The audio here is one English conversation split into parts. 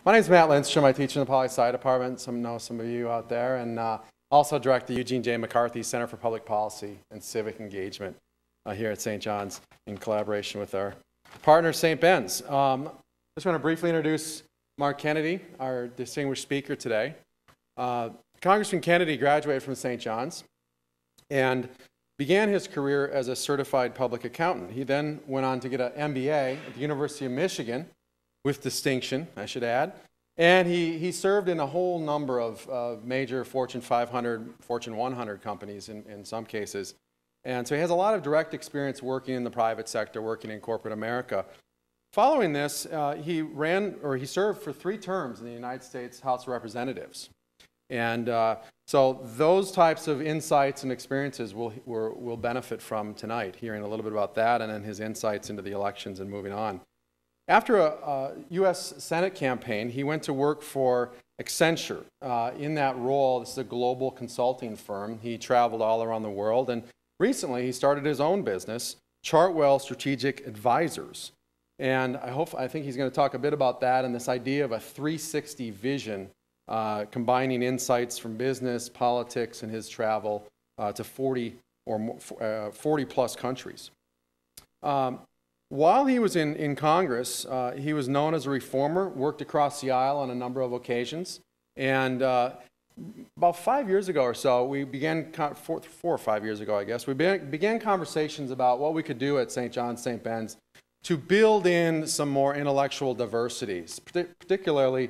My name is Matt Lindstrom. I teach in the Poli-Sci department. Some of you out there, and also direct the Eugene J. McCarthy Center for Public Policy and Civic Engagement here at St. John's in collaboration with our partner, St. Ben's. Just want to briefly introduce Mark Kennedy, our distinguished speaker today. Congressman Kennedy graduated from St. John's and began his career as a certified public accountant. He then went on to get an MBA at the University of Michigan, with distinction, I should add. And he served in a whole number of major Fortune 500, Fortune 100 companies in some cases. And so he has a lot of direct experience working in the private sector, working in corporate America. Following this, he served for 3 terms in the United States House of Representatives. And so those types of insights and experiences we'll benefit from tonight, hearing a little bit about that and then his insights into the elections and moving on. After a U.S. Senate campaign, he went to work for Accenture. In that role, this is a global consulting firm. He traveled all around the world, and recently he started his own business, Chartwell Strategic Advisors. And I think he's going to talk a bit about that and this idea of a 360 vision, combining insights from business, politics, and his travel to 40 plus countries. While he was in Congress, he was known as a reformer, worked across the aisle on a number of occasions, and about 5 years ago or so, we began, 4 or 5 years ago, I guess, we began conversations about what we could do at St. John's, St. Ben's to build in some more intellectual diversities, particularly,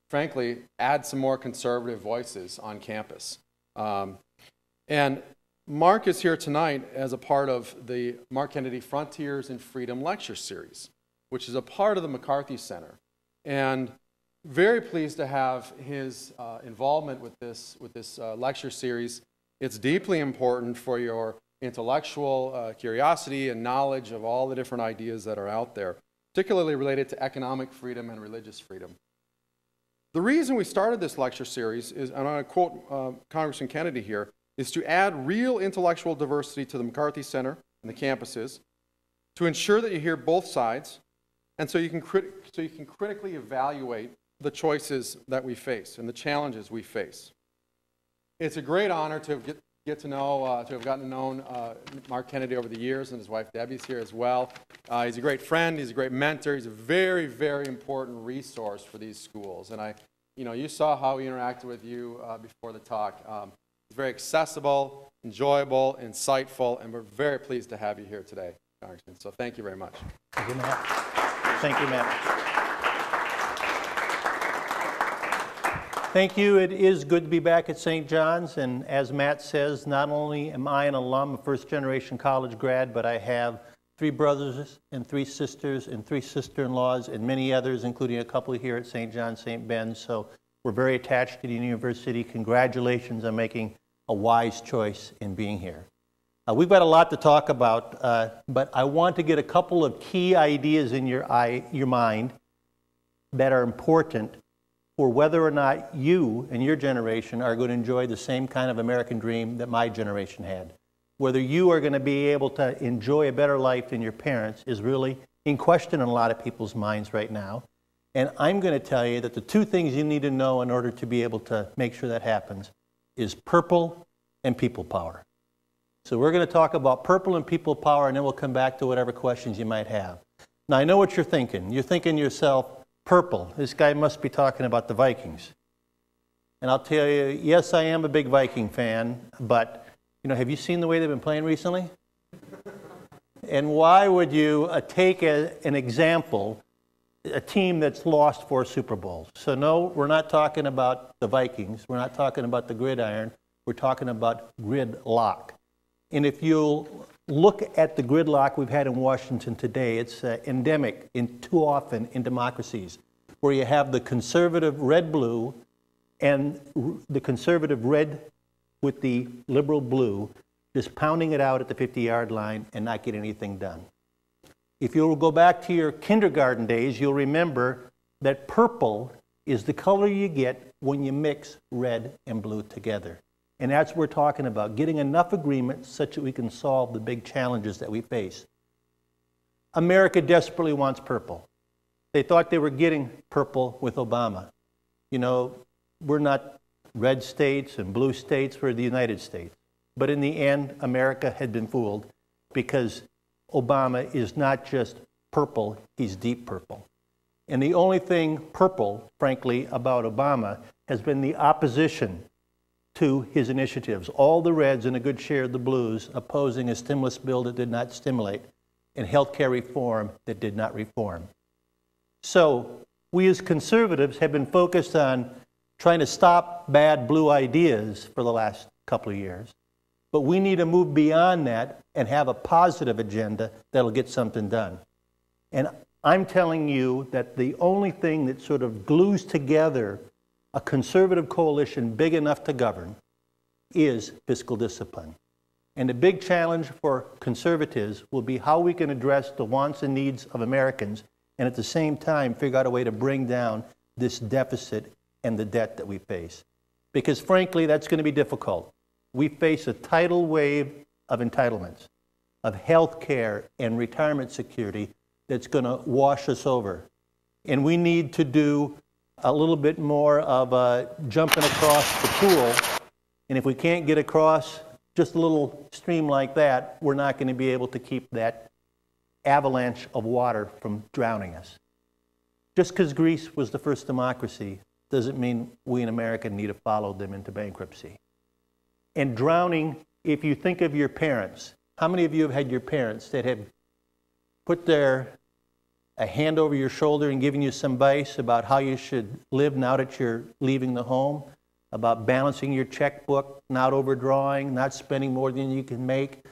frankly, add some more conservative voices on campus. And Mark is here tonight as a part of the Mark Kennedy Frontiers in Freedom Lecture Series, which is a part of the McCarthy Center. And very pleased to have his involvement with this lecture series. It's deeply important for your intellectual curiosity and knowledge of all the different ideas that are out there, particularly related to economic freedom and religious freedom. The reason we started this lecture series is, and I'm going to quote Congressman Kennedy here, is to add real intellectual diversity to the McCarthy Center and the campuses, to ensure that you hear both sides, and so you can critically evaluate the choices that we face and the challenges we face. It's a great honor to have gotten to know Mark Kennedy over the years, and his wife Debbie's here as well. He's a great friend, he's a great mentor, he's a very, very important resource for these schools. And you saw how he interacted with you before the talk. It's very accessible, enjoyable, insightful, and we're very pleased to have you here today, Congressman. So thank you very much. Thank you, Matt. Thank you, Matt. Thank you. It is good to be back at St. John's, and as Matt says, not only am I an alum, a first-generation college grad, but I have 3 brothers and 3 sisters and 3 sister-in-laws and many others, including a couple here at St. John's, St. Ben's. So we're very attached to the university. Congratulations on making a wise choice in being here. We've got a lot to talk about, but I want to get a couple of key ideas in your mind that are important for whether or not you and your generation are going to enjoy the same kind of American dream that my generation had. Whether you are going to be able to enjoy a better life than your parents is really in question in a lot of people's minds right now. And I'm going to tell you that the 2 things you need to know in order to be able to make sure that happens is purple and people power. So we're going to talk about purple and people power, and then we'll come back to whatever questions you might have. Now, I know what you're thinking. You're thinking to yourself, purple, this guy must be talking about the Vikings. And I'll tell you, yes, I am a big Viking fan, but have you seen the way they've been playing recently? And why would you take an example, a team that's lost 4 Super Bowls? So no, we're not talking about the Vikings. We're not talking about the gridiron. We're talking about gridlock. And if you'll look at the gridlock we've had in Washington today, it's endemic too often in democracies, where you have the conservative red-blue and the conservative red with the liberal blue just pounding it out at the 50-yard line and not getting anything done. If you'll go back to your kindergarten days, you'll remember that purple is the color you get when you mix red and blue together. And that's what we're talking about, getting enough agreement such that we can solve the big challenges that we face. America desperately wants purple. They thought they were getting purple with Obama. You know, we're not red states and blue states, we're the United States. But in the end, America had been fooled because Obama is not just purple, he's deep purple. And the only thing purple, frankly, about Obama has been the opposition to his initiatives. All the reds and a good share of the blues opposing a stimulus bill that did not stimulate and health care reform that did not reform. So we as conservatives have been focused on trying to stop bad blue ideas for the last couple of years. But we need to move beyond that and have a positive agenda that'll get something done. And I'm telling you that the only thing that sort of glues together a conservative coalition big enough to govern is fiscal discipline. And the big challenge for conservatives will be how we can address the wants and needs of Americans and at the same time figure out a way to bring down this deficit and the debt that we face. Because frankly, that's going to be difficult. We face a tidal wave of entitlements, of health care and retirement security that's going to wash us over. And we need to do a little bit more of jumping across the pool. And if we can't get across just a little stream like that, we're not going to be able to keep that avalanche of water from drowning us. Just because Greece was the first democracy doesn't mean we in America need to follow them into bankruptcy. And drowning, if you think of your parents, how many of you have had your parents that have put a hand over your shoulder and given you some advice about how you should live now that you're leaving the home, about balancing your checkbook, not overdrawing, not spending more than you can make,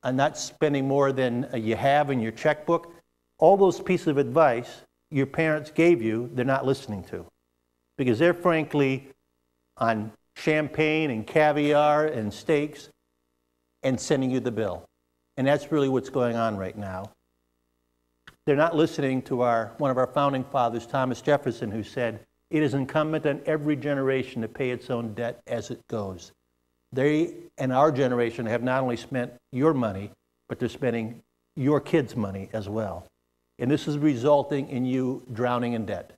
and not spending more than you have in your checkbook? All those pieces of advice your parents gave you, they're not listening to. Because they're frankly on champagne and caviar and steaks and sending you the bill. And that's really what's going on right now. They're not listening to one of our founding fathers, Thomas Jefferson, who said, "It is incumbent on every generation to pay its own debt as it goes." They and our generation have not only spent your money, but they're spending your kids' money as well. And this is resulting in you drowning in debt.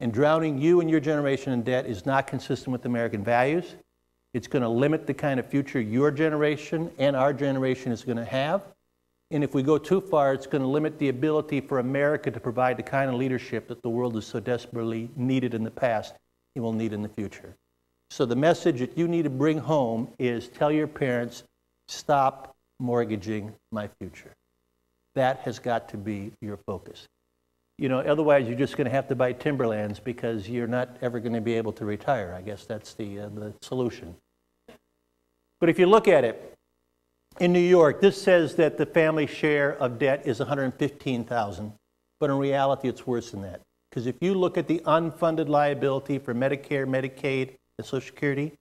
And drowning you and your generation in debt is not consistent with American values. It's going to limit the kind of future your generation and our generation is going to have. And if we go too far, it's going to limit the ability for America to provide the kind of leadership that the world has so desperately needed in the past and will need in the future. So the message that you need to bring home is tell your parents, stop mortgaging my future. That has got to be your focus. You know, otherwise you're just going to have to buy timberlands because you're not ever going to be able to retire. I guess that's the solution. But if you look at it, in New York, this says that the family share of debt is $115,000, but in reality it's worse than that. Because if you look at the unfunded liability for Medicare, Medicaid, and Social Security,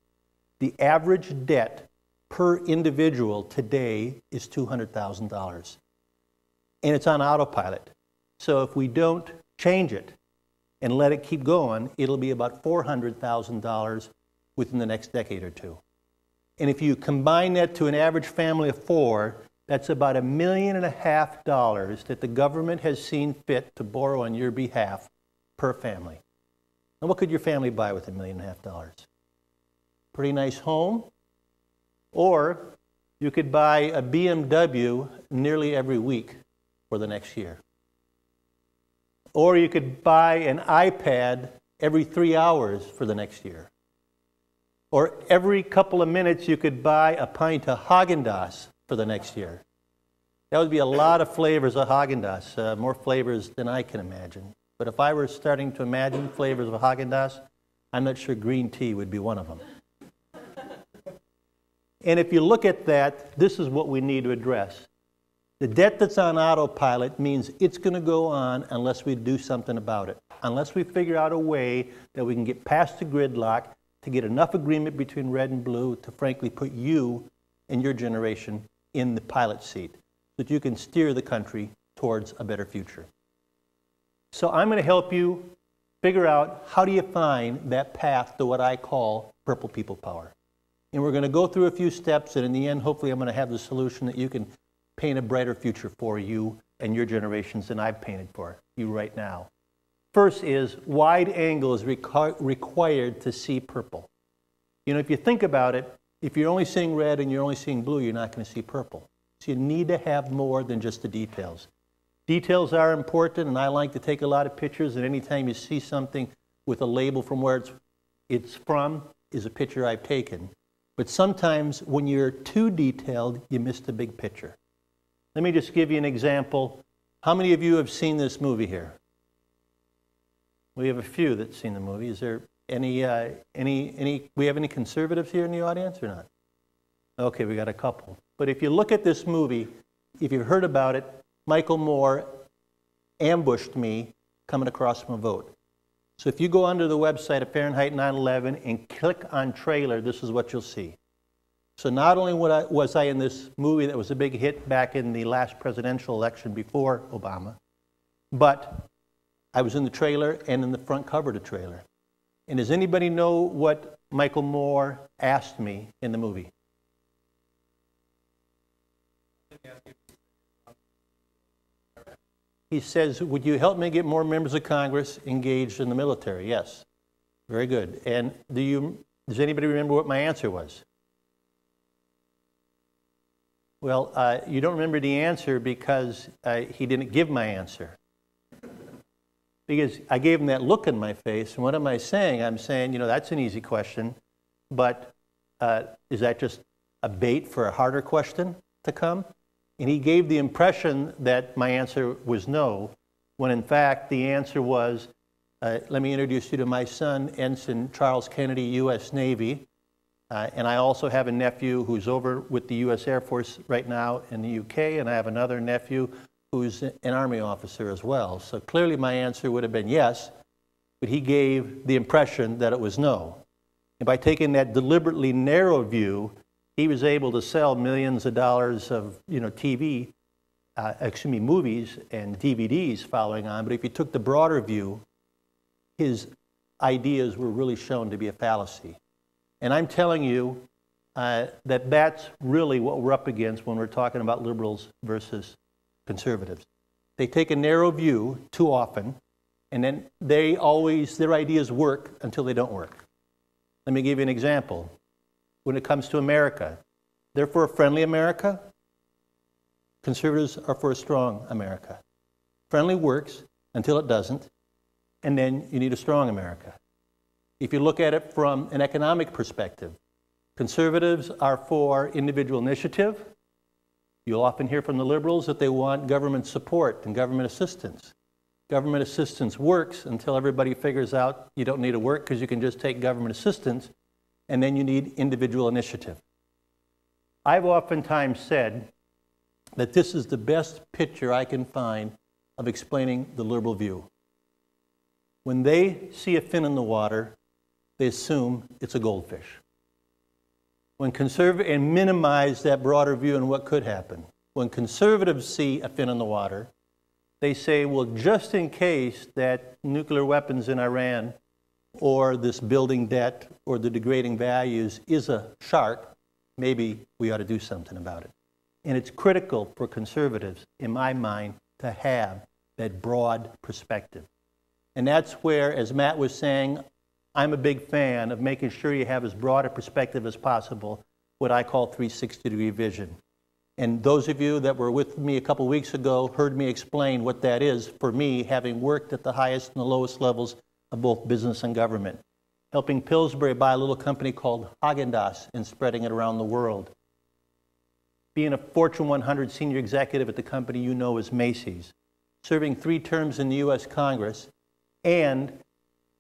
the average debt per individual today is $200,000. And it's on autopilot. So if we don't change it and let it keep going, it'll be about $400,000 within the next decade or two. And if you combine that to an average family of four, that's about $1.5 million that the government has seen fit to borrow on your behalf per family. Now, what could your family buy with $1.5 million? Pretty nice home, or you could buy a BMW nearly every week for the next year. Or you could buy an iPad every 3 hours for the next year. Or every couple of minutes you could buy a pint of Haagen-Dazs for the next year. That would be a lot of flavors of Haagen-Dazs, more flavors than I can imagine. But if I were starting to imagine flavors of Haagen-Dazs, I'm not sure green tea would be one of them. And if you look at that, this is what we need to address. The debt that's on autopilot means it's going to go on unless we do something about it. Unless we figure out a way that we can get past the gridlock to get enough agreement between red and blue to frankly put you and your generation in the pilot seat so that you can steer the country towards a better future. So I'm going to help you figure out how do you find that path to what I call purple people power. And we're going to go through a few steps, and in the end, hopefully I'm going to have the solution that you can paint a brighter future for you and your generations than I've painted for you right now. First is wide angle is required to see purple. You know, if you think about it, if you're only seeing red and you're only seeing blue, you're not going to see purple. So you need to have more than just the details. Details are important, and I like to take a lot of pictures, and anytime you see something with a label from where it's from is a picture I've taken. But sometimes when you're too detailed, you miss the big picture. Let me just give you an example. How many of you have seen this movie here? We have a few that's seen the movie. Is there we have any conservatives here in the audience or not? Okay, we got a couple. But if you look at this movie, if you've heard about it, Michael Moore ambushed me coming across from a vote. So if you go under the website of Fahrenheit 9/11 and click on trailer, this is what you'll see. So not only was I in this movie that was a big hit back in the last presidential election before Obama, but I was in the trailer and in the front cover of the trailer. And does anybody know what Michael Moore asked me in the movie? He says, would you help me get more members of Congress engaged in the military? Yes. Very good. And does anybody remember what my answer was? Well, you don't remember the answer because he didn't give my answer. Because I gave him that look in my face, and what am I saying? I'm saying, you know, that's an easy question, but is that just a bait for a harder question to come? And he gave the impression that my answer was no, when in fact the answer was, let me introduce you to my son, Ensign Charles Kennedy, U.S. Navy, and I also have a nephew who's over with the U.S. Air Force right now in the U.K., and I have another nephew who's an Army officer as well. So clearly my answer would have been yes, but he gave the impression that it was no. And by taking that deliberately narrow view, he was able to sell millions of dollars of, you know, movies and DVDs following on. But if you took the broader view, his ideas were really shown to be a fallacy. And I'm telling you that that's really what we're up against when we're talking about liberals versus conservatives. They take a narrow view too often, and then their ideas work until they don't work. Let me give you an example. When it comes to America, they're for a friendly America. Conservatives are for a strong America. Friendly works until it doesn't, and then you need a strong America. If you look at it from an economic perspective, conservatives are for individual initiative. You'll often hear from the liberals that they want government support and government assistance. Government assistance works until everybody figures out you don't need to work because you can just take government assistance, and then you need individual initiative. I've oftentimes said that this is the best picture I can find of explaining the liberal view. When they see a fin in the water, they assume it's a goldfish. And minimize that broader view and what could happen. When conservatives see a fin in the water, they say, well, just in case that nuclear weapons in Iran or this building debt or the degrading values is a shark, maybe we ought to do something about it. And it's critical for conservatives, in my mind, to have that broad perspective. And that's where, as Matt was saying, I'm a big fan of making sure you have as broad a perspective as possible, what I call 360-degree vision. And those of you that were with me a couple weeks ago heard me explain what that is for me, having worked at the highest and the lowest levels of both business and government, helping Pillsbury buy a little company called Häagen-Dazs and spreading it around the world. Being a Fortune 100 senior executive at the company you know as Macy's, serving 3 terms in the U.S. Congress, and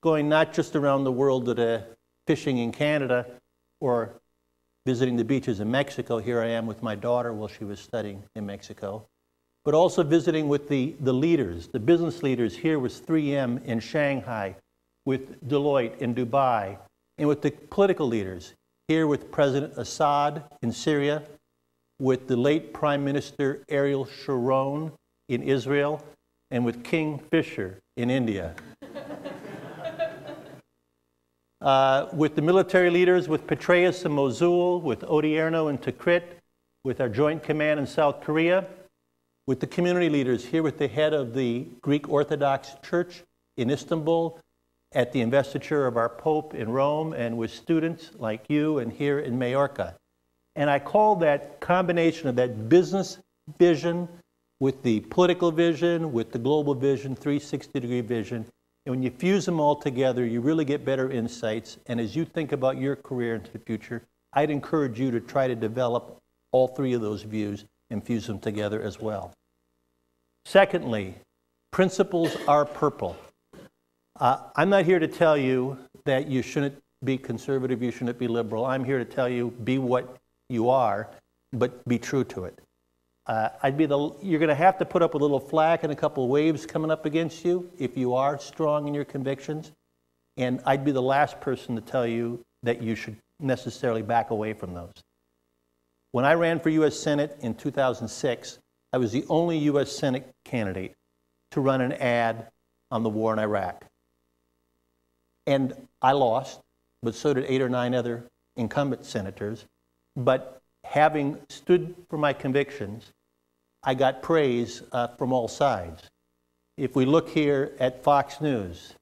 going not just around the world to fishing in Canada or visiting the beaches in Mexico. Here I am with my daughter while she was studying in Mexico. But also visiting with the leaders, the business leaders. Here was 3M in Shanghai, with Deloitte in Dubai, and with the political leaders. Here with President Assad in Syria, with the late Prime Minister Ariel Sharon in Israel, and with King Fisher in India. With the military leaders, with Petraeus in Mosul, with Odierno in Tikrit, with our Joint Command in South Korea, with the community leaders, here with the head of the Greek Orthodox Church in Istanbul, at the investiture of our Pope in Rome, and with students like you and here in Majorca. And I call that combination of that business vision with the political vision, with the global vision, 360-degree vision. And when you fuse them all together, you really get better insights. And as you think about your career into the future, I'd encourage you to try to develop all three of those views and fuse them together as well. Secondly, principles are purple. I'm not here to tell you that you shouldn't be conservative, you shouldn't be liberal. I'm here to tell you, be what you are, but be true to it. You're going to have to put up a little flack and a couple of waves coming up against you if you are strong in your convictions. And I'd be the last person to tell you that you should necessarily back away from those. When I ran for U.S. Senate in 2006, I was the only U.S. Senate candidate to run an ad on the war in Iraq. And I lost, but so did 8 or 9 other incumbent senators. But having stood for my convictions, I got praise from all sides. If we look here at Fox News.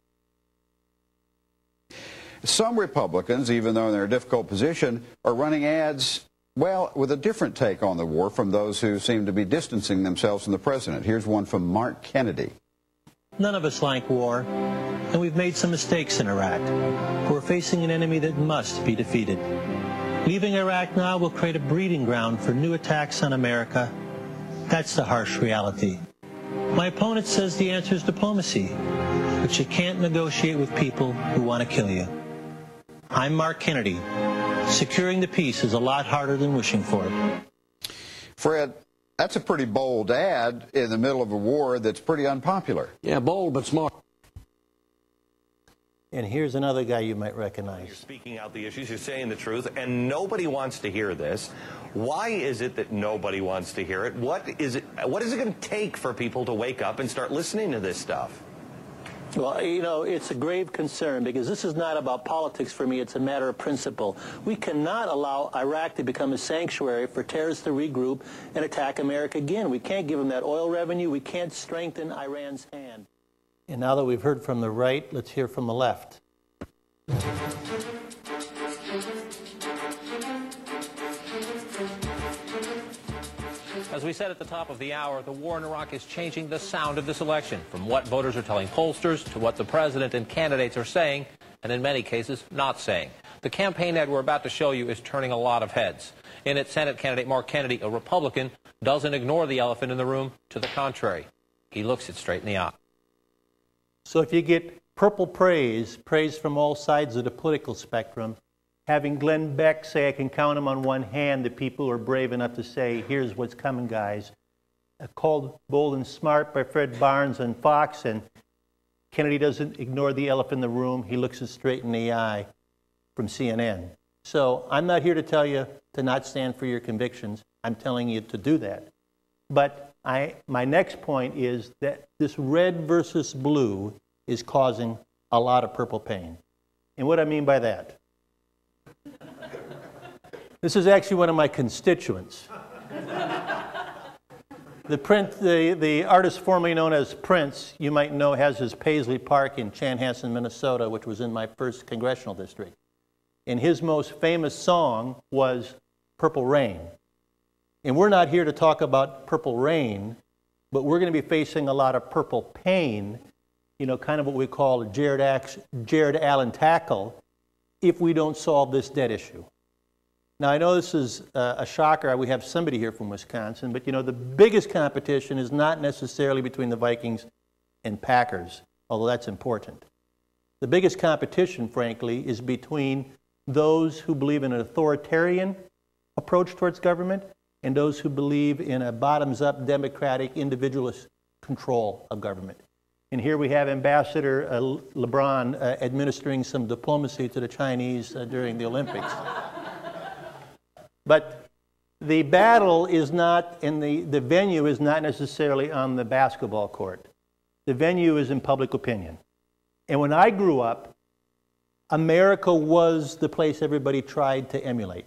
Some Republicans, even though in their difficult position, are running ads, well, with a different take on the war from those who seem to be distancing themselves from the president. Here's one from Mark Kennedy. None of us like war, and we've made some mistakes in Iraq. We're facing an enemy that must be defeated. Leaving Iraq now will create a breeding ground for new attacks on America. That's the harsh reality. My opponent says the answer is diplomacy, but you can't negotiate with people who want to kill you. I'm Mark Kennedy. Securing the peace is a lot harder than wishing for it. Fred, that's a pretty bold ad in the middle of a war that's pretty unpopular. Yeah, bold but smart. And here's another guy you might recognize. You're speaking out the issues, you're saying the truth, and nobody wants to hear this. Why is it that nobody wants to hear it? What is it going to take for people to wake up and start listening to this stuff? Well, you know, it's a grave concern because this is not about politics for me. It's a matter of principle. We cannot allow Iraq to become a sanctuary for terrorists to regroup and attack America again. We can't give them that oil revenue. We can't strengthen Iran's hand. And now that we've heard from the right, let's hear from the left. As we said at the top of the hour, the war in Iraq is changing the sound of this election, from what voters are telling pollsters to what the president and candidates are saying, and in many cases, not saying. The campaign ad we're about to show you is turning a lot of heads. In it, Senate candidate Mark Kennedy, a Republican, doesn't ignore the elephant in the room. To the contrary, he looks it straight in the eye. So if you get purple praise from all sides of the political spectrum, having Glenn Beck say, I can count them on one hand, the people who are brave enough to say, here's what's coming, guys. Called Bold and Smart by Fred Barnes on Fox, and Kennedy doesn't ignore the elephant in the room. He looks it straight in the eye from CNN. So I'm not here to tell you to not stand for your convictions. I'm telling you to do that. But my next point is that this red versus blue is causing a lot of purple pain. And what I mean by that, this is actually one of my constituents. The artist formerly known as Prince, you might know, has his Paisley Park in Chanhassen, Minnesota, which was in my first congressional district. And his most famous song was Purple Rain. And we're not here to talk about purple rain, but we're going to be facing a lot of purple pain, you know, kind of what we call a Jared Allen tackle, if we don't solve this debt issue. Now, I know this is a shocker. We have somebody here from Wisconsin, but, you know, the biggest competition is not necessarily between the Vikings and Packers, although that's important. The biggest competition, frankly, is between those who believe in an authoritarian approach towards government and those who believe in a bottoms-up democratic individualist control of government. And here we have Ambassador LeBron administering some diplomacy to the Chinese during the Olympics. But the battle is not, and the venue is not necessarily on the basketball court. The venue is in public opinion. And when I grew up, America was the place everybody tried to emulate.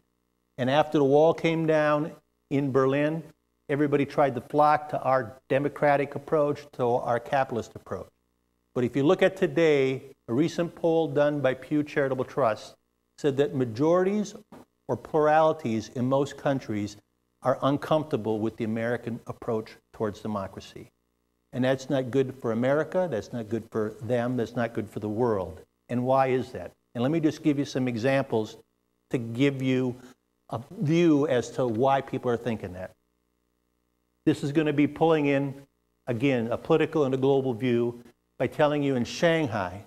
And after the wall came down in Berlin, everybody tried to flock to our democratic approach, to our capitalist approach. But if you look at today, a recent poll done by Pew Charitable Trust said that majorities or pluralities in most countries are uncomfortable with the American approach towards democracy. And that's not good for America, that's not good for them, that's not good for the world. And why is that? And let me just give you some examples to give you a view as to why people are thinking that. This is going to be pulling in, again, a political and a global view by telling you in Shanghai,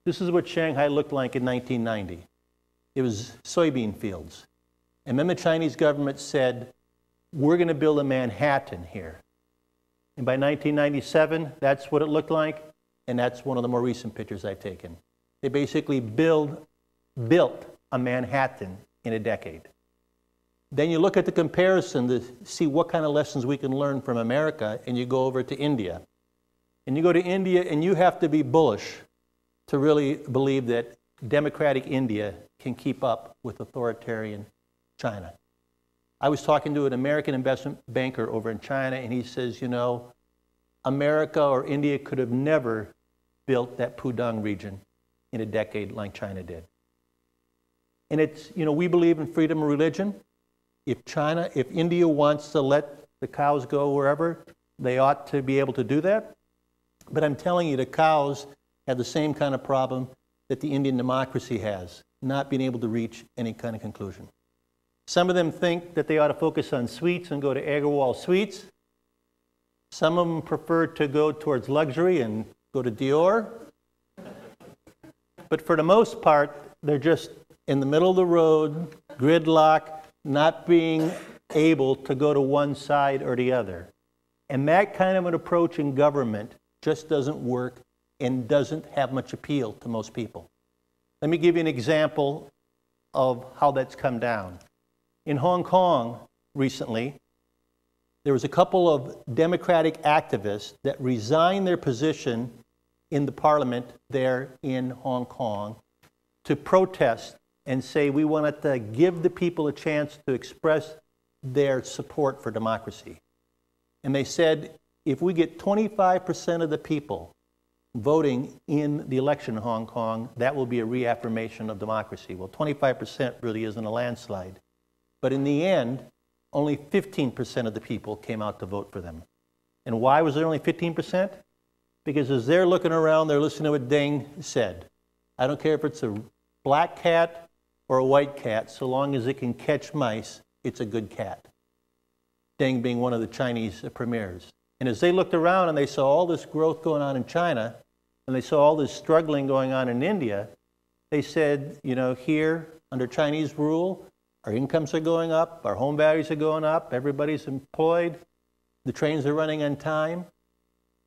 this is what Shanghai looked like in 1990. It was soybean fields. And then the Chinese government said, we're going to build a Manhattan here. And by 1997, that's what it looked like, and that's one of the more recent pictures I've taken. They basically built a Manhattan in a decade. Then you look at the comparison to see what kind of lessons we can learn from America, and you go over to India. And you go to India, and you have to be bullish to really believe that democratic India can keep up with authoritarian China. I was talking to an American investment banker over in China, and he says, you know, America or India could have never built that Pudong region in a decade like China did. And it's, you know, we believe in freedom of religion. If India wants to let the cows go wherever, they ought to be able to do that. But I'm telling you, the cows have the same kind of problem that the Indian democracy has, not being able to reach any kind of conclusion. Some of them think that they ought to focus on sweets and go to Agarwal Sweets. Some of them prefer to go towards luxury and go to Dior. But for the most part, they're just in the middle of the road, gridlock, not being able to go to one side or the other. And that kind of an approach in government just doesn't work and doesn't have much appeal to most people. Let me give you an example of how that's come down. In Hong Kong recently, there was a couple of democratic activists that resigned their position in the parliament there in Hong Kong to protest and say we wanted to give the people a chance to express their support for democracy. And they said, if we get 25% of the people voting in the election in Hong Kong, that will be a reaffirmation of democracy. Well, 25% really isn't a landslide. But in the end, only 15% of the people came out to vote for them. And why was there only 15%? Because as they're looking around, they're listening to what Deng said. I don't care if it's a black cat or a white cat, so long as it can catch mice, it's a good cat. Deng being one of the Chinese premiers. And as they looked around and they saw all this growth going on in China, and they saw all this struggling going on in India, they said, you know, here, under Chinese rule, our incomes are going up, our home values are going up, everybody's employed, the trains are running on time,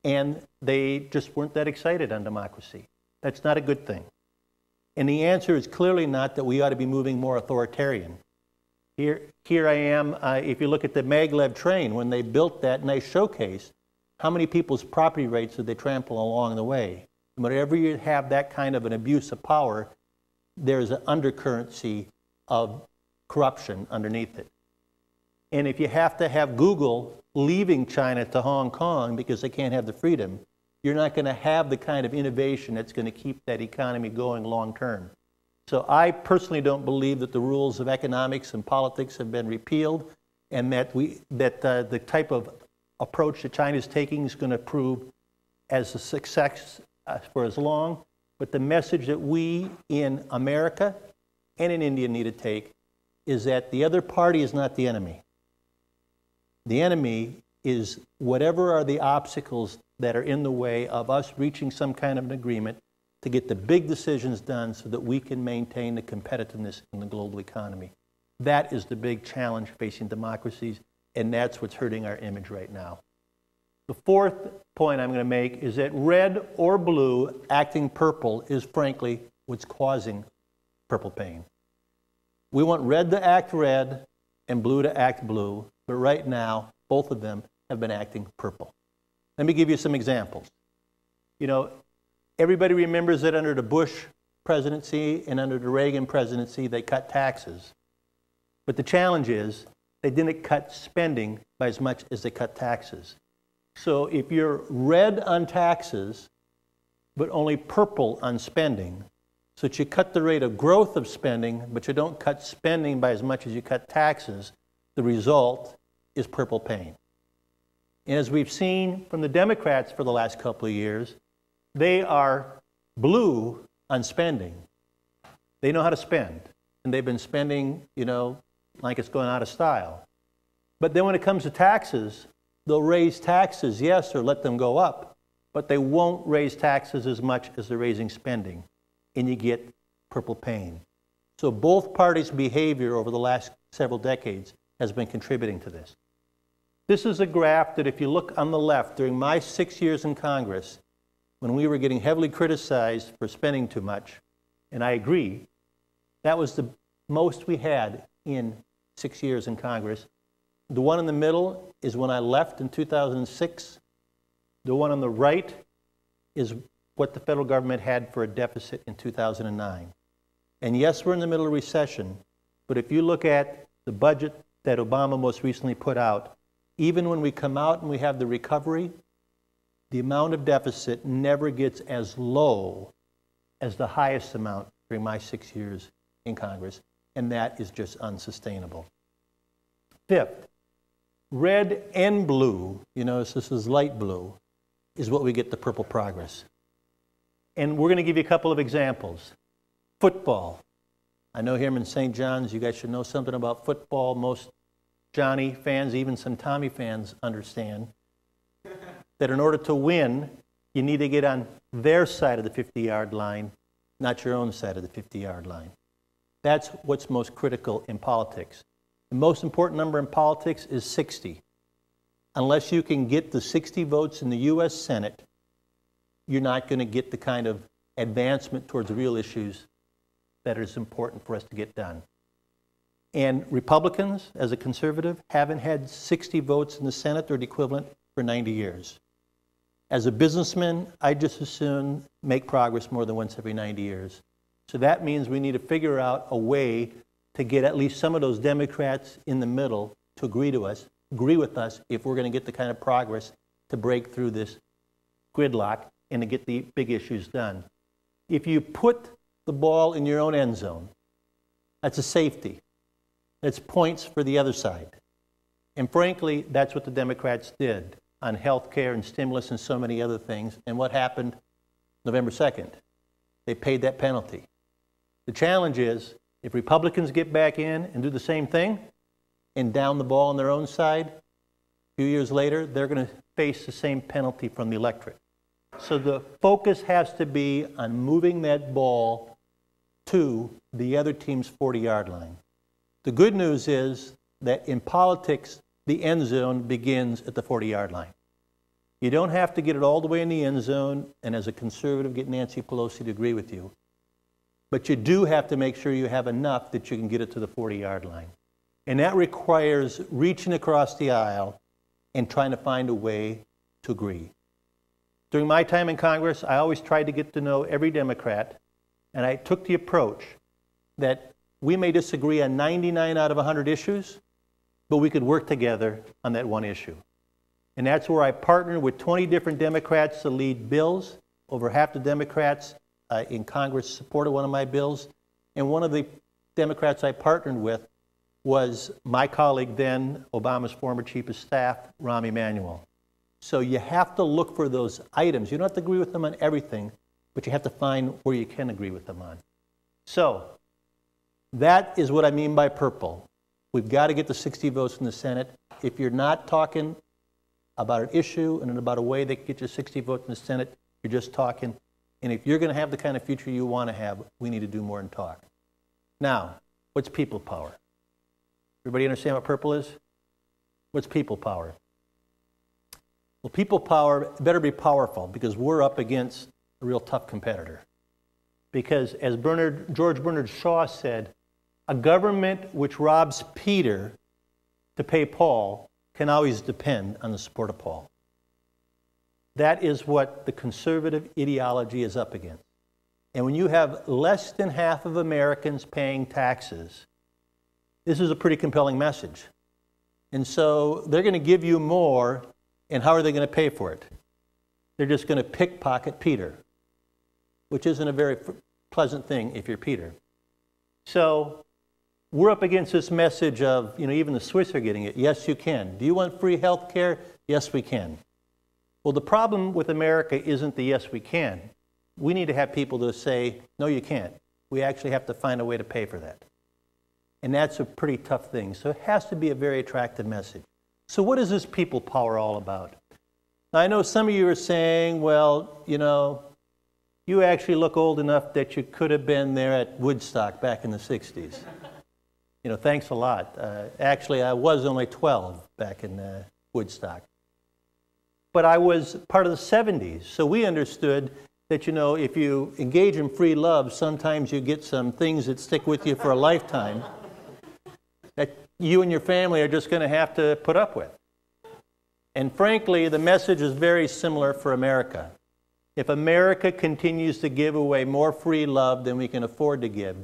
and they just weren't that excited on democracy. That's not a good thing. And the answer is clearly not that we ought to be moving more authoritarian. Here I am, if you look at the maglev train, when they built that and they showcased how many people's property rights did they trample along the way. And whenever you have that kind of an abuse of power, there's an undercurrency of corruption underneath it. And if you have to have Google leaving China to Hong Kong because they can't have the freedom, you're not going to have the kind of innovation that's going to keep that economy going long term. So I personally don't believe that the rules of economics and politics have been repealed, and that the type of approach that China is taking is going to prove as a success for as long. But the message that we in America and in India need to take is that the other party is not the enemy. The enemy is whatever are the obstacles that are in the way of us reaching some kind of an agreement to get the big decisions done so that we can maintain the competitiveness in the global economy. That is the big challenge facing democracies, and that's what's hurting our image right now. The fourth point I'm going to make is that red or blue acting purple is frankly what's causing purple pain. We want red to act red and blue to act blue, but right now both of them have been acting purple. Let me give you some examples. You know, everybody remembers that under the Bush presidency and under the Reagan presidency, they cut taxes. But the challenge is they didn't cut spending by as much as they cut taxes. So if you're red on taxes, but only purple on spending. So that you cut the rate of growth of spending, but you don't cut spending by as much as you cut taxes. The result is purple pain. And as we've seen from the Democrats for the last couple of years, they are blue on spending. They know how to spend. And they've been spending, like it's going out of style. But then when it comes to taxes, they'll raise taxes, yes, or let them go up, but they won't raise taxes as much as they're raising spending. And you get purple pain. So both parties' behavior over the last several decades has been contributing to this. This is a graph that if you look on the left, during my 6 years in Congress, when we were getting heavily criticized for spending too much, and I agree, that was the most we had in 6 years in Congress. The one in the middle is when I left in 2006. The one on the right is what the federal government had for a deficit in 2009. And yes, we're in the middle of recession, but if you look at the budget that Obama most recently put out, even when we come out and we have the recovery, the amount of deficit never gets as low as the highest amount during my 6 years in Congress, and that is just unsustainable. Fifth, red and blue, this is light blue, is what we get the purple progress. And we're going to give you a couple of examples. Football. I know here in St. John's, you guys should know something about football. Most Johnny fans, even some Tommy fans, understand that in order to win, you need to get on their side of the 50-yard line, not your own side of the 50-yard line. That's what's most critical in politics. The most important number in politics is 60. Unless you can get the 60 votes in the U.S. Senate, you're not going to get the kind of advancement towards the real issues that is important for us to get done. And Republicans, as a conservative, haven't had 60 votes in the Senate or the equivalent for 90 years. As a businessman, I just as soon make progress more than once every 90 years. So that means we need to figure out a way to get at least some of those Democrats in the middle to agree with us if we're going to get the kind of progress to break through this gridlock and to get the big issues done. If you put the ball in your own end zone, that's a safety. That's points for the other side. And frankly, that's what the Democrats did on health care and stimulus and so many other things. And what happened November 2nd? They paid that penalty. The challenge is, if Republicans get back in and do the same thing and down the ball on their own side, a few years later, they're going to face the same penalty from the electorate. So the focus has to be on moving that ball to the other team's 40-yard line. The good news is that in politics, the end zone begins at the 40-yard line. You don't have to get it all the way in the end zone, and as a conservative, get Nancy Pelosi to agree with you. But you do have to make sure you have enough that you can get it to the 40-yard line. And that requires reaching across the aisle and trying to find a way to agree. During my time in Congress, I always tried to get to know every Democrat, and I took the approach that we may disagree on 99 out of 100 issues, but we could work together on that one issue. And that's where I partnered with 20 different Democrats to lead bills. Over half the Democrats in Congress supported one of my bills. And one of the Democrats I partnered with was my colleague then, Obama's former chief of staff, Rahm Emanuel. So you have to look for those items. You don't have to agree with them on everything, but you have to find where you can agree with them on. So that is what I mean by purple. We've got to get the 60 votes in the Senate. If you're not talking about an issue and about a way they can get you 60 votes in the Senate, you're just talking. And if you're going to have the kind of future you want to have, we need to do more than talk. Now, what's people power? Everybody understand what purple is? What's people power? Well, people power better be powerful because we're up against a real tough competitor. Because as George Bernard Shaw said, a government which robs Peter to pay Paul can always depend on the support of Paul. That is what the conservative ideology is up against. And when you have less than half of Americans paying taxes, this is a pretty compelling message. And so they're going to give you more, and how are they going to pay for it? They're just going to pickpocket Peter. which isn't a very pleasant thing if you're Peter. So we're up against this message of, even the Swiss are getting it. Yes, you can. Do you want free health care? Yes, we can. Well, the problem with America isn't the yes, we can. We need to have people to say, no, you can't. We actually have to find a way to pay for that. And that's a pretty tough thing. So it has to be a very attractive message. So what is this people power all about? Now, I know some of you are saying, well, you actually look old enough that you could have been there at Woodstock back in the 60s. Thanks a lot. Actually, I was only 12 back in Woodstock. But I was part of the 70s, so we understood that, if you engage in free love, sometimes you get some things that stick with you for a lifetime that you and your family are just going to have to put up with. And frankly, the message is very similar for America. If America continues to give away more free love than we can afford to give,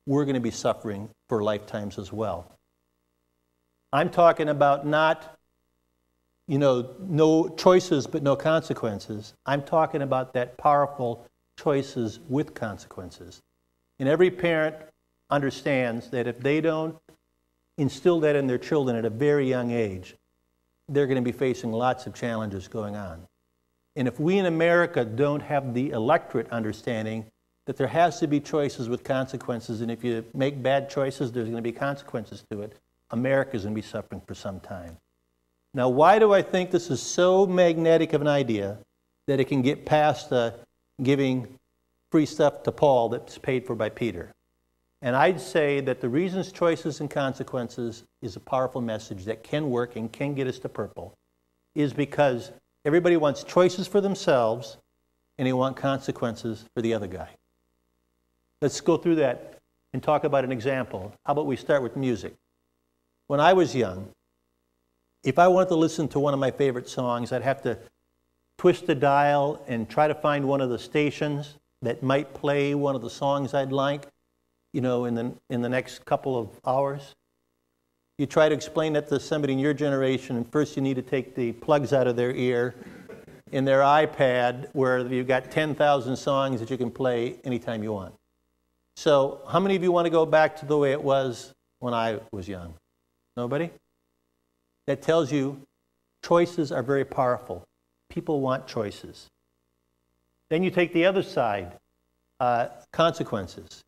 we're going to be suffering for lifetimes as well. I'm talking about not no choices but no consequences. I'm talking about that powerful choices with consequences. And every parent understands that if they don't instill that in their children at a very young age, they're going to be facing lots of challenges going on. And if we in America don't have the electorate understanding that there has to be choices with consequences, and if you make bad choices, there's going to be consequences to it, America's going to be suffering for some time. Now, why do I think this is so magnetic of an idea that it can get past giving free stuff to Paul that's paid for by Peter? And I'd say that the reasons, choices, and consequences is a powerful message that can work and can get us to purple is because everybody wants choices for themselves and they want consequences for the other guy. Let's go through that and talk about an example. How about we start with music? When I was young, if I wanted to listen to one of my favorite songs, I'd have to twist the dial and try to find one of the stations that might play one of the songs I'd like, in the next couple of hours. You try to explain that to somebody in your generation, and first you need to take the plugs out of their ear in their iPad where you've got 10,000 songs that you can play anytime you want. So how many of you want to go back to the way it was when I was young? Nobody? That tells you choices are very powerful. People want choices. Then you take the other side, consequences.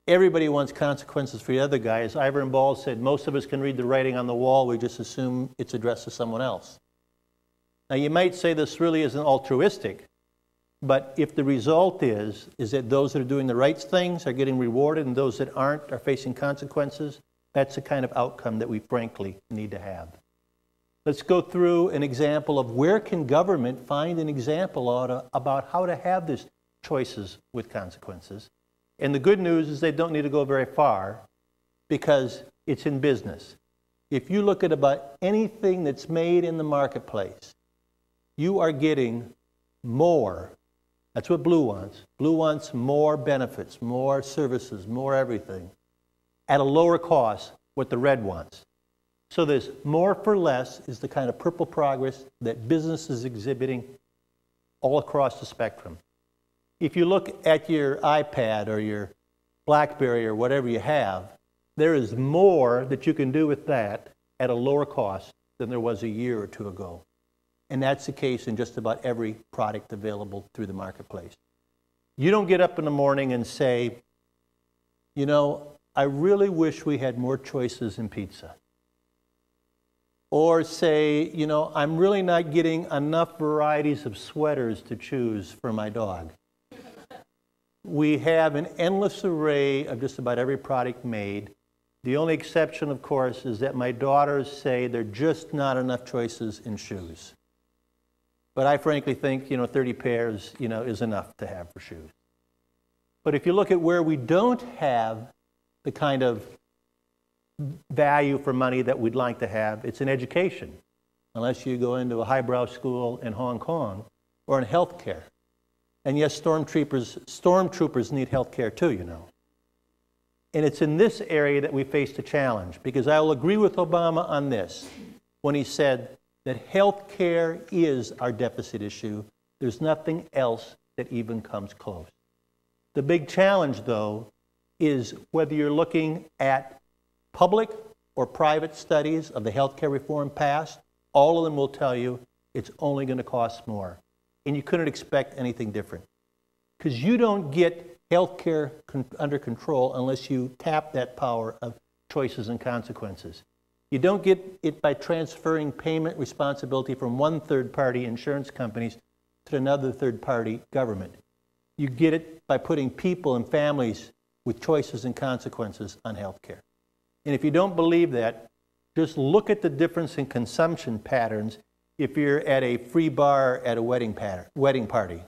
Everybody wants consequences for the other guy. As Ivan Ball said, most of us can read the writing on the wall. We just assume it's addressed to someone else. Now, you might say this really isn't altruistic, but if the result is that those that are doing the right things are getting rewarded and those that aren't are facing consequences, that's the kind of outcome that we frankly need to have. Let's go through an example of where can government find an example about how to have these choices with consequences. And the good news is they don't need to go very far because it's in business. If you look at about anything that's made in the marketplace, you are getting more. That's what Blue wants. Blue wants more benefits, more services, more everything at a lower cost, what the red wants. So this more for less is the kind of purple progress that business is exhibiting all across the spectrum. If you look at your iPad or your BlackBerry or whatever you have, there is more that you can do with that at a lower cost than there was a year or two ago. And that's the case in just about every product available through the marketplace. You don't get up in the morning and say, I really wish we had more choices in pizza. Or say, I'm really not getting enough varieties of sweaters to choose for my dog. We have an endless array of just about every product made. The only exception, of course, is that my daughters say there are just not enough choices in shoes. But I frankly think, 30 pairs, is enough to have for shoes. But if you look at where we don't have the kind of value for money that we'd like to have, it's in education, unless you go into a highbrow school in Hong Kong or in healthcare. And yes, stormtroopers need healthcare too, And it's in this area that we face the challenge, because I will agree with Obama on this when he said that healthcare is our deficit issue. There's nothing else that even comes close. The big challenge, though, is whether you're looking at public or private studies of the healthcare reform past, all of them will tell you it's only going to cost more. And you couldn't expect anything different. Because you don't get healthcare under control unless you tap that power of choices and consequences. You don't get it by transferring payment responsibility from one third-party insurance companies to another third-party government. You get it by putting people and families with choices and consequences on healthcare. And if you don't believe that, just look at the difference in consumption patterns if you're at a free bar at a wedding party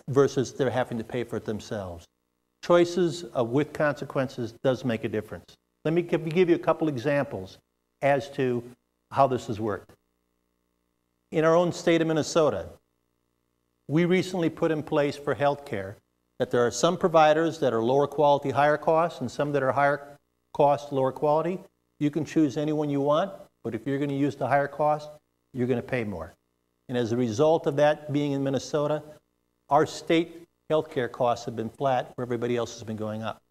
versus they're having to pay for it themselves. Choices with consequences does make a difference. Let me give you a couple examples as to how this has worked. In our own state of Minnesota, we recently put in place for healthcare that there are some providers that are lower quality, higher cost, and some that are higher cost, lower quality. You can choose any one you want, but if you're going to use the higher cost, you're going to pay more. And as a result of that being in Minnesota, our state healthcare costs have been flat where everybody else has been going up.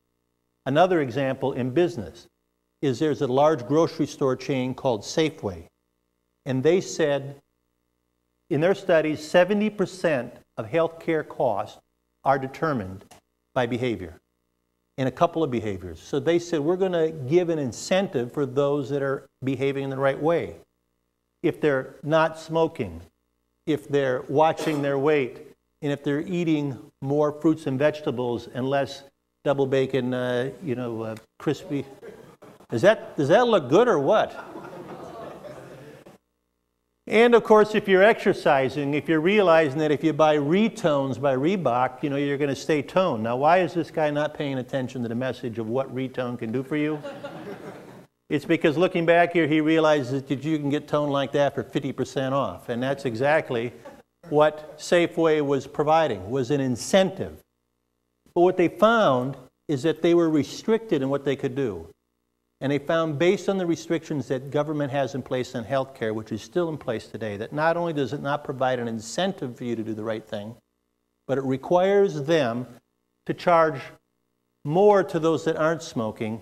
Another example in business is there's a large grocery store chain called Safeway. And they said in their studies, 70% of healthcare costs are determined by behavior, and a couple of behaviors. So they said, we're going to give an incentive for those that are behaving in the right way. If they're not smoking, if they're watching their weight, and if they're eating more fruits and vegetables and less double bacon, crispy. Does that look good or what? And of course, if you're exercising, if you're realizing that if you buy Retones by Reebok, you're going to stay toned. Now, why is this guy not paying attention to the message of what Retone can do for you? It's because looking back here, he realizes that you can get toned like that for 50% off. And that's exactly what Safeway was providing, was an incentive. But what they found is that they were restricted in what they could do. And they found, based on the restrictions that government has in place on health care, which is still in place today, that not only does it not provide an incentive for you to do the right thing, but it requires them to charge more to those that aren't smoking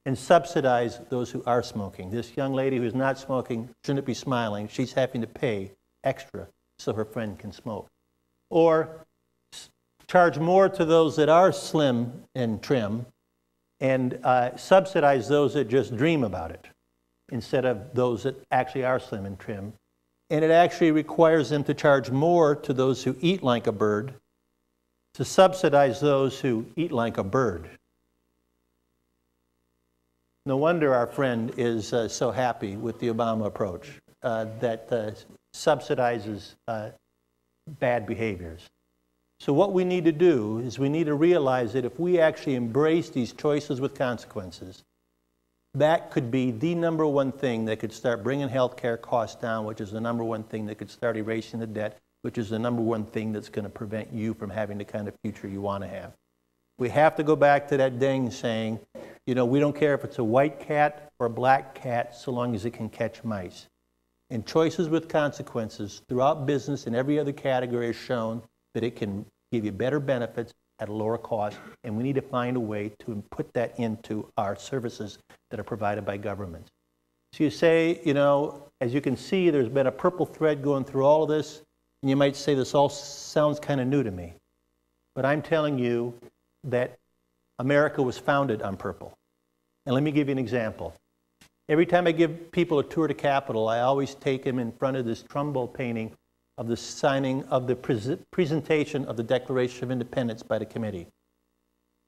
and subsidize those who are smoking. This young lady who's not smoking shouldn't be smiling. She's having to pay extra so her friend can smoke. Or charge more to those that are slim and trim and subsidize those that just dream about it instead of those that actually are slim and trim. And it actually requires them to charge more to those who eat like a bird to subsidize those who eat like a bird. No wonder our friend is so happy with the Obama approach that subsidizes bad behaviors. So what we need to do is we need to realize that if we actually embrace these choices with consequences, that could be the number one thing that could start bringing healthcare costs down, which is the number one thing that could start erasing the debt, which is the number one thing that's going to prevent you from having the kind of future you want to have. We have to go back to that dang saying, we don't care if it's a white cat or a black cat so long as it can catch mice. And choices with consequences throughout business and every other category has shown that it can give you better benefits at a lower cost, and we need to find a way to put that into our services that are provided by governments. So you say, as you can see, there's been a purple thread going through all of this, and you might say this all sounds kind of new to me. But I'm telling you that America was founded on purple. And let me give you an example. Every time I give people a tour to Capitol, I always take them in front of this Trumbull painting of the signing of the presentation of the Declaration of Independence by the committee.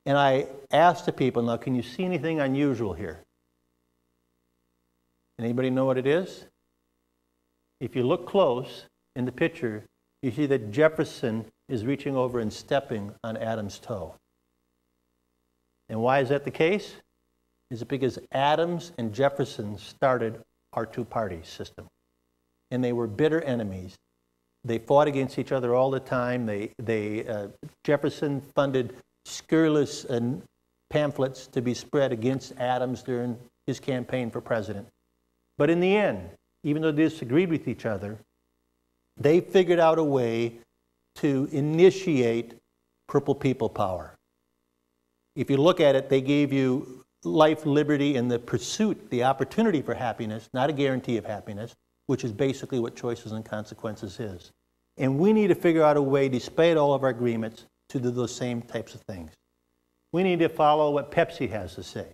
And I asked the people, now, can you see anything unusual here? Anybody know what it is? If you look close in the picture, you see that Jefferson is reaching over and stepping on Adams' toe. And why is that the case? Is it because Adams and Jefferson started our two-party system? And they were bitter enemies. They fought against each other all the time. Jefferson funded scurrilous pamphlets to be spread against Adams during his campaign for president. But in the end, even though they disagreed with each other, they figured out a way to initiate Purple People Power. If you look at it, they gave you life, liberty, and the pursuit, the opportunity for happiness, not a guarantee of happiness, which is basically what Choices and Consequences is. And we need to figure out a way, despite all of our agreements, to do those same types of things. We need to follow what Pepsi has to say.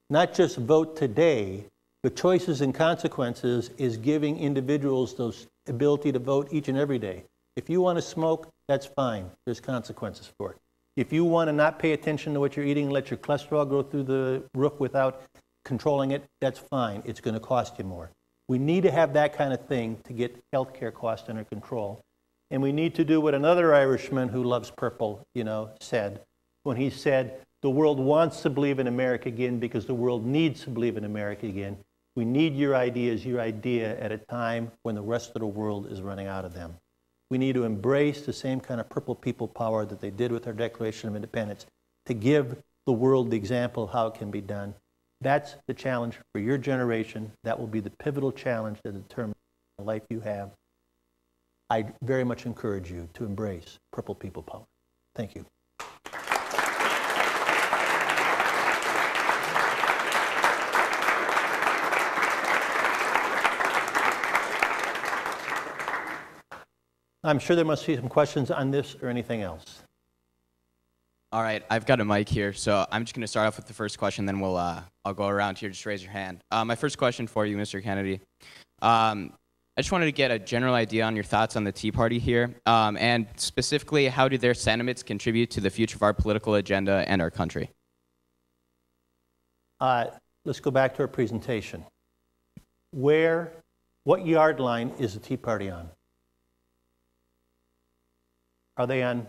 Not just vote today, but Choices and Consequences is giving individuals those ability to vote each and every day. If you want to smoke, that's fine. There's consequences for it. If you want to not pay attention to what you're eating and let your cholesterol go through the roof without controlling it, that's fine. It's going to cost you more. We need to have that kind of thing to get healthcare costs under control. And we need to do what another Irishman who loves purple, said when he said, the world wants to believe in America again because the world needs to believe in America again. We need your idea at a time when the rest of the world is running out of them. We need to embrace the same kind of Purple People Power that they did with our Declaration of Independence to give the world the example of how it can be done. That's the challenge for your generation. That will be the pivotal challenge that determines the life you have. I very much encourage you to embrace Purple People Power. Thank you. I'm sure there must be some questions on this or anything else. All right, I've got a mic here, so I'm just going to start off with the first question, then I'll go around here. Just raise your hand. My first question for you, Mr. Kennedy. I just wanted to get a general idea on your thoughts on the Tea Party here, and specifically, how do their sentiments contribute to the future of our political agenda and our country? Let's go back to our presentation. What yard line is the Tea Party on? Are they on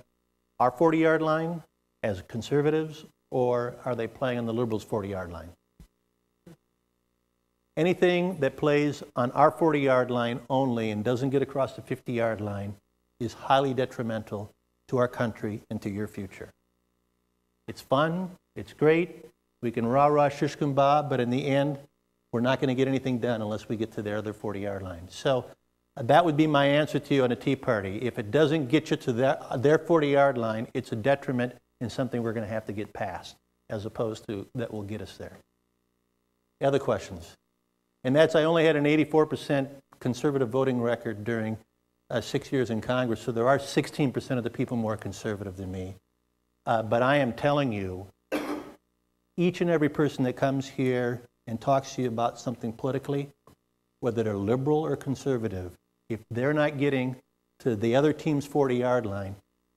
our 40-yard line as conservatives, or are they playing on the liberals' 40-yard line? Anything that plays on our 40-yard line only and doesn't get across the 50-yard line is highly detrimental to our country and to your future. It's fun, it's great, we can rah-rah shish kebab, but in the end, we're not going to get anything done unless we get to their other 40-yard line. So that would be my answer to you on a Tea Party. If it doesn't get you to their 40-yard line, it's a detriment and something we're going to have to get past, as opposed to that will get us there. Other questions? And I only had an 84% conservative voting record during 6 years in Congress, so there are 16% of the people more conservative than me. But I am telling you, each and every person that comes here and talks to you about something politically, whether they're liberal or conservative, if they're not getting to the other team's 40-yard line,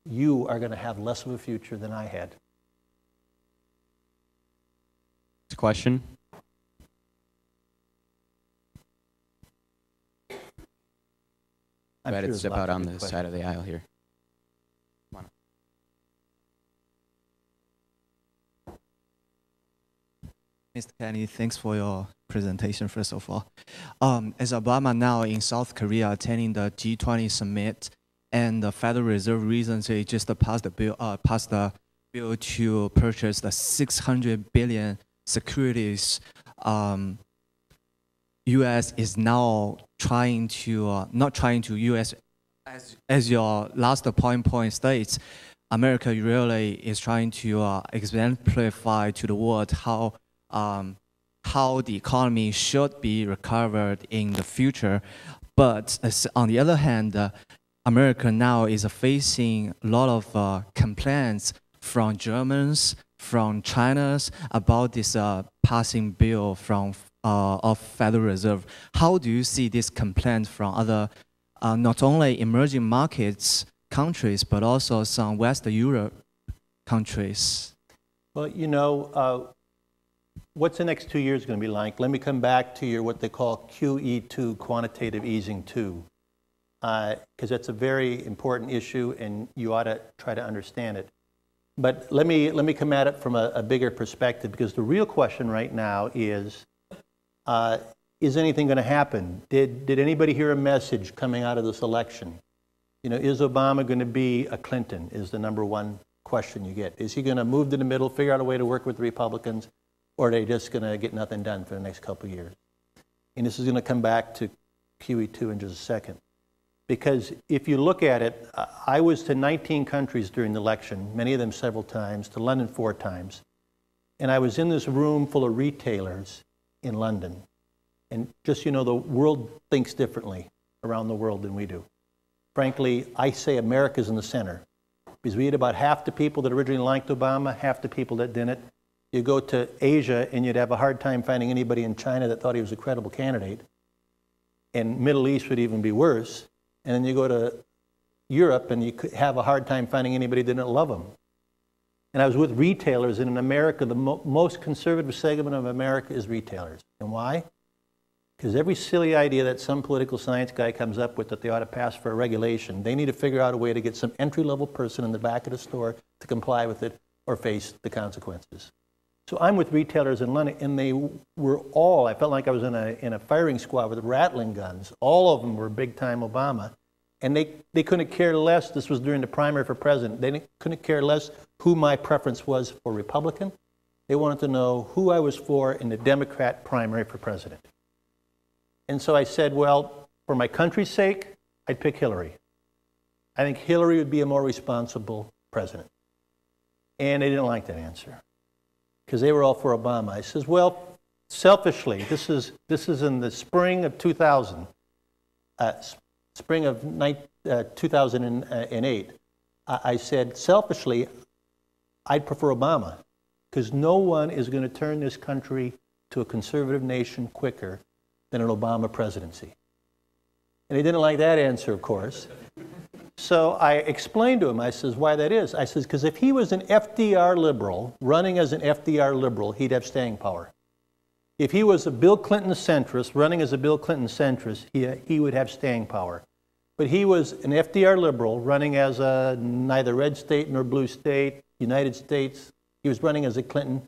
you are going to have less of a future than I had. Next question. Go ahead and step out on the side of the aisle here. Come on. Mr. Kennedy, thanks for your presentation, first of all. As Obama now in South Korea attending the G20 summit, and the Federal Reserve recently just passed the bill to purchase the 600 billion securities. U.S. is now trying to, U.S. as your last point states, America really is trying to exemplify to the world how the economy should be recovered in the future. But on the other hand, America now is facing a lot of complaints from Germans, from China's about this passing bill from of Federal Reserve. How do you see this complaint from other, not only emerging markets countries, but also some West Europe countries? Well, what's the next 2 years going to be like? Let me come back to what they call QE2, quantitative easing 2, because that's a very important issue, and you ought to try to understand it. But let me come at it from a bigger perspective, because the real question right now is anything going to happen? Did anybody hear a message coming out of this election? Is Obama going to be a Clinton, is the number one question you get. Is he going to move to the middle, figure out a way to work with the Republicans, or are they just going to get nothing done for the next couple of years? And this is going to come back to QE2 in just a second. Because if you look at it, I was to 19 countries during the election, many of them several times, to London 4 times. And I was in this room full of retailers in London. And just, you know, the world thinks differently around the world than we do. Frankly, I say America's in the center. Because we had about half the people that originally liked Obama, half the people that didn't. You go to Asia and you'd have a hard time finding anybody in China that thought he was a credible candidate. And Middle East would even be worse. And then you go to Europe and you could have a hard time finding anybody that didn't love him. And I was with retailers, and in America, the most conservative segment of America is retailers. And why? Because every silly idea that some political science guy comes up with that they ought to pass for a regulation, they need to figure out a way to get some entry-level person in the back of the store to comply with it or face the consequences. So I'm with retailers in London, and they were all, I felt like I was in a firing squad with rattling guns. All of them were big-time Obama. And they couldn't care less, this was during the primary for president, they couldn't care less who my preference was for Republican. They wanted to know who I was for in the Democrat primary for president. And so I said, well, for my country's sake, I'd pick Hillary. I think Hillary would be a more responsible president. And they didn't like that answer, because they were all for Obama. I says, well, selfishly, this is in the spring of 2000, spring of 2008, I said, selfishly, I'd prefer Obama, because no one is going to turn this country to a conservative nation quicker than an Obama presidency. And he didn't like that answer, of course. So I explained to him, I says, why that is. I says, because if he was an FDR liberal, running as an FDR liberal, he'd have staying power. If he was a Bill Clinton centrist, running as a Bill Clinton centrist, he would have staying power. But he was an FDR liberal, running as a neither red state nor blue state, United States. He was running as a Clinton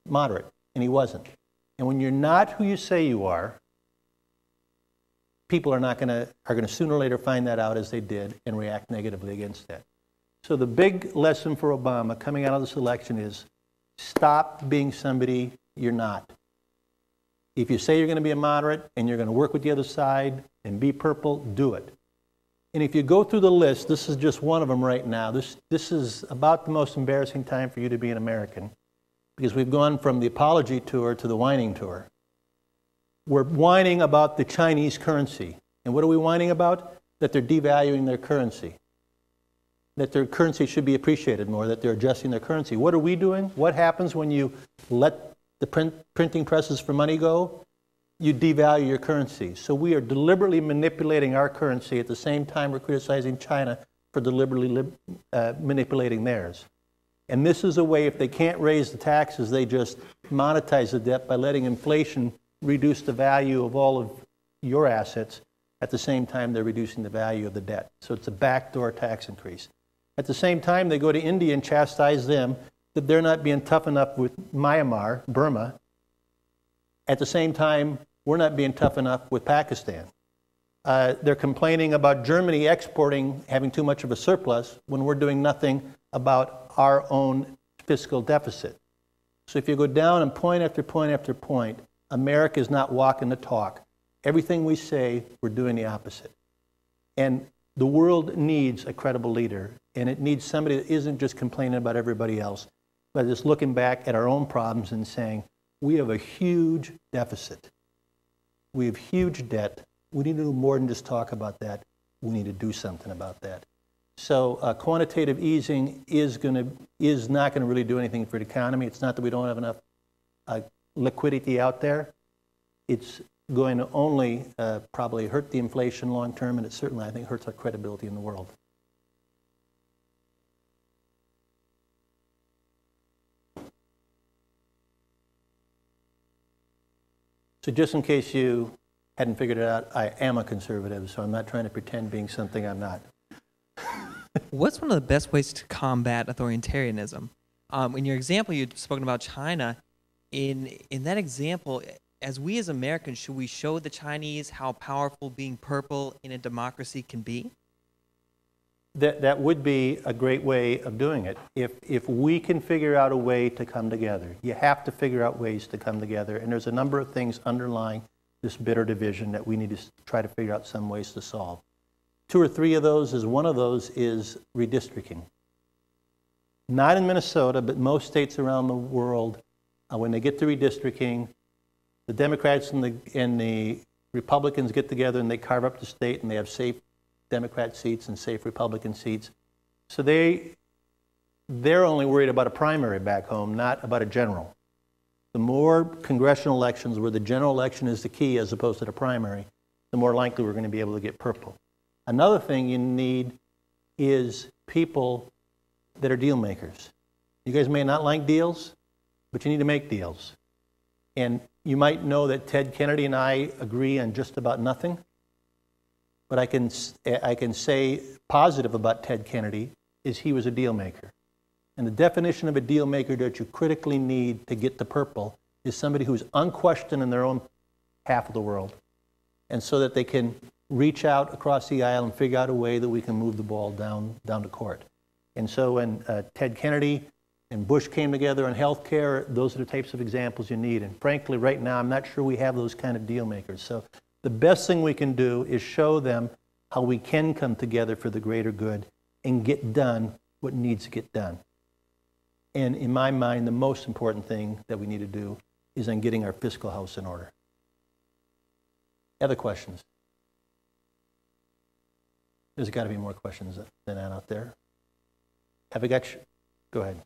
moderate, and he wasn't. And when you're not who you say you are, people are going to sooner or later find that out, as they did, and react negatively against that. So the big lesson for Obama coming out of this election is stop being somebody you're not. If you say you're going to be a moderate and you're going to work with the other side and be purple, do it. And if you go through the list, this is just one of them right now. This is about the most embarrassing time for you to be an American, because we've gone from the apology tour to the whining tour. We're whining about the Chinese currency. And what are we whining about? That they're devaluing their currency. That their currency should be appreciated more, that they're adjusting their currency. What are we doing? What happens when you let the printing presses for money go? You devalue your currency. So we are deliberately manipulating our currency at the same time we're criticizing China for deliberately manipulating theirs. And this is a way, if they can't raise the taxes, they just monetize the debt by letting inflation reduce the value of all of your assets. At the same time, they're reducing the value of the debt. So it's a backdoor tax increase. At the same time, they go to India and chastise them that they're not being tough enough with Myanmar, Burma. At the same time, we're not being tough enough with Pakistan. They're complaining about Germany exporting, having too much of a surplus, when we're doing nothing about our own fiscal deficit. So if you go down and point after point after point, America is not walking the talk. Everything we say, we're doing the opposite. And the world needs a credible leader, and it needs somebody that isn't just complaining about everybody else, but is looking back at our own problems and saying, we have a huge deficit. We have huge debt. We need to do more than just talk about that. We need to do something about that. So quantitative easing is not going to really do anything for the economy. It's not that we don't have enough liquidity out there. It's going to only probably hurt the inflation long term, and it certainly, I think, hurts our credibility in the world. So just in case you hadn't figured it out, I am a conservative, so I'm not trying to pretend being something I'm not. What's one of the best ways to combat authoritarianism? In your example, you'd spoken about China. In that example, as we as Americans, should we show the Chinese how powerful being purple in a democracy can be? That would be a great way of doing it. If we can figure out a way to come together. You have to figure out ways to come together, and there's a number of things underlying this bitter division that we need to try to figure out some ways to solve. 2 or 3 of those is one of those is redistricting. Not in Minnesota, but most states around the world, when they get to redistricting, the Democrats and the Republicans get together and they carve up the state and they have safe Democrat seats and safe Republican seats. So they're only worried about a primary back home, not about a general. The more congressional elections where the general election is the key as opposed to the primary, the more likely we're going to be able to get purple. Another thing you need is people that are deal makers. You guys may not like deals, but you need to make deals. And you might know that Ted Kennedy and I agree on just about nothing, but I can say positive about Ted Kennedy is he was a deal maker. And the definition of a deal maker that you critically need to get to purple is somebody who's unquestioned in their own half of the world. And so that they can reach out across the aisle and figure out a way that we can move the ball down to court. And so when Ted Kennedy and Bush came together on health care, those are the types of examples you need. And frankly, right now, I'm not sure we have those kind of deal makers. So the best thing we can do is show them how we can come together for the greater good and get done what needs to get done. And in my mind, the most important thing that we need to do is on getting our fiscal house in order. Other questions? There's got to be more questions than that out there. Have I got you? Go ahead.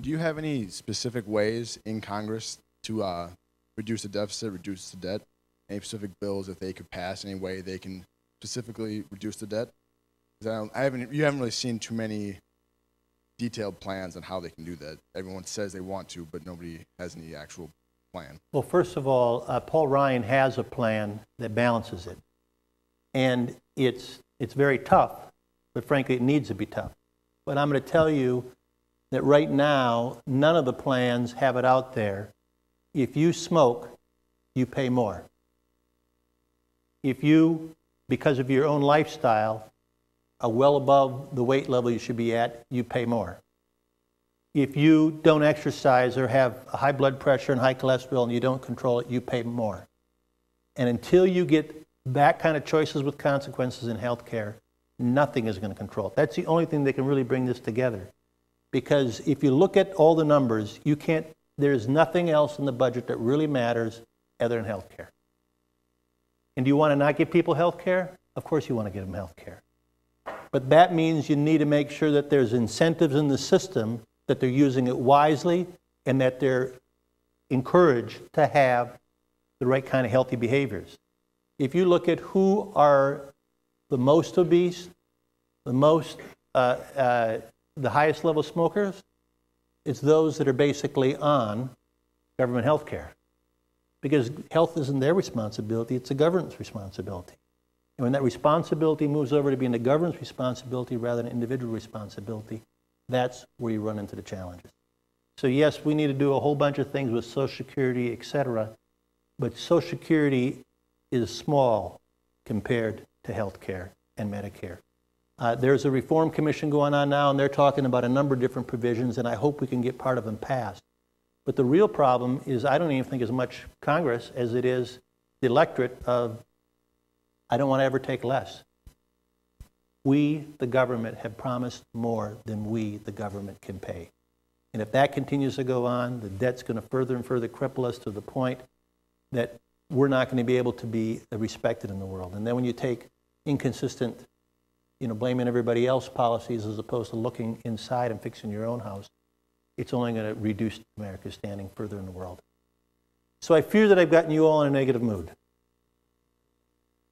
Do you have any specific ways in Congress to reduce the deficit, reduce the debt? Any specific bills that they could pass? Any way they can specifically reduce the debt? You haven't really seen too many detailed plans on how they can do that. Everyone says they want to, but nobody has any actual plan. Well, first of all, Paul Ryan has a plan that balances it. And it's very tough, but frankly, it needs to be tough. But I'm going to tell you that right now, none of the plans have it out there. If you smoke, you pay more. If you, because of your own lifestyle, are well above the weight level you should be at, you pay more. If you don't exercise or have high blood pressure and high cholesterol and you don't control it, you pay more. And until you get that kind of choices with consequences in healthcare, nothing is going to control it. That's the only thing that can really bring this together. Because if you look at all the numbers, there's nothing else in the budget that really matters other than healthcare. And do you want to not give people health care? Of course you want to give them health care. But that means you need to make sure that there's incentives in the system, that they're using it wisely, and that they're encouraged to have the right kind of healthy behaviors. If you look at who are the most obese, the highest level smokers, it's those that are basically on government health care. Because health isn't their responsibility, it's the government's responsibility. And when that responsibility moves over to being the government's responsibility rather than individual responsibility, that's where you run into the challenges. So yes, we need to do a whole bunch of things with Social Security, et cetera, but Social Security is small compared to health care and Medicare. There's a reform commission going on now, and they're talking about a number of different provisions, and I hope we can get part of them passed. But the real problem is I don't even think as much Congress as it is the electorate of I don't want to ever take less. We, the government, have promised more than we, the government, can pay. And if that continues to go on, the debt's going to further and further cripple us to the point that we're not going to be able to be respected in the world. And then when you take inconsistent, blaming everybody else policies as opposed to looking inside and fixing your own house, it's only going to reduce America's standing further in the world. So I fear that I've gotten you all in a negative mood.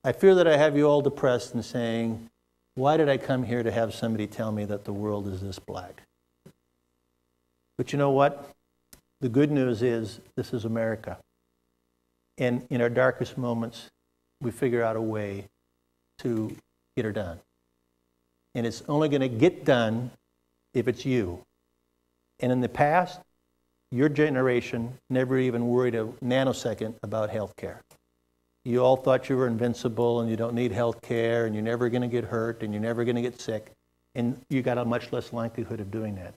I fear that I have you all depressed and saying, why did I come here to have somebody tell me that the world is this black? But you know what? The good news is this is America. And in our darkest moments, we figure out a way to get her done. And it's only going to get done if it's you. And in the past, your generation never even worried a nanosecond about health care. You all thought you were invincible and you don't need health care and you're never going to get hurt and you're never going to get sick. And you got a much less likelihood of doing that.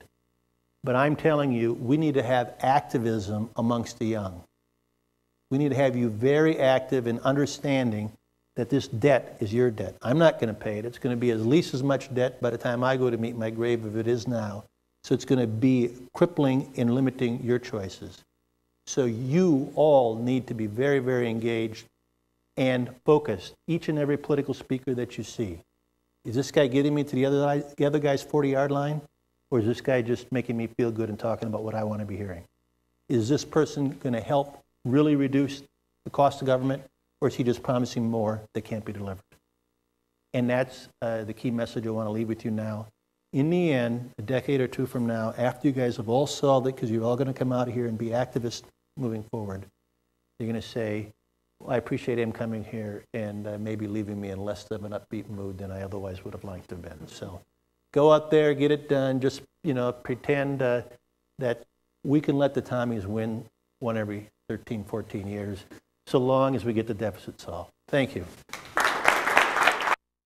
But I'm telling you, we need to have activism amongst the young. We need to have you very active in understanding that this debt is your debt. I'm not going to pay it. It's going to be at least as much debt by the time I go to meet my grave as it is now. So it's going to be crippling in limiting your choices. So you all need to be very, very engaged and focused, each and every political speaker that you see. Is this guy getting me to the other guy's 40-yard line? Or is this guy just making me feel good and talking about what I want to be hearing? Is this person going to help really reduce the cost of government? Or is he just promising more that can't be delivered? And that's the key message I want to leave with you now. In the end, a decade or two from now, after you guys have all solved it, because you're all going to come out of here and be activists moving forward, you're going to say, well, I appreciate him coming here and maybe leaving me in less of an upbeat mood than I otherwise would have liked to have been. So go out there, get it done. Just, pretend that we can let the Tommies win one every 13, 14 years, so long as we get the deficit solved. Thank you.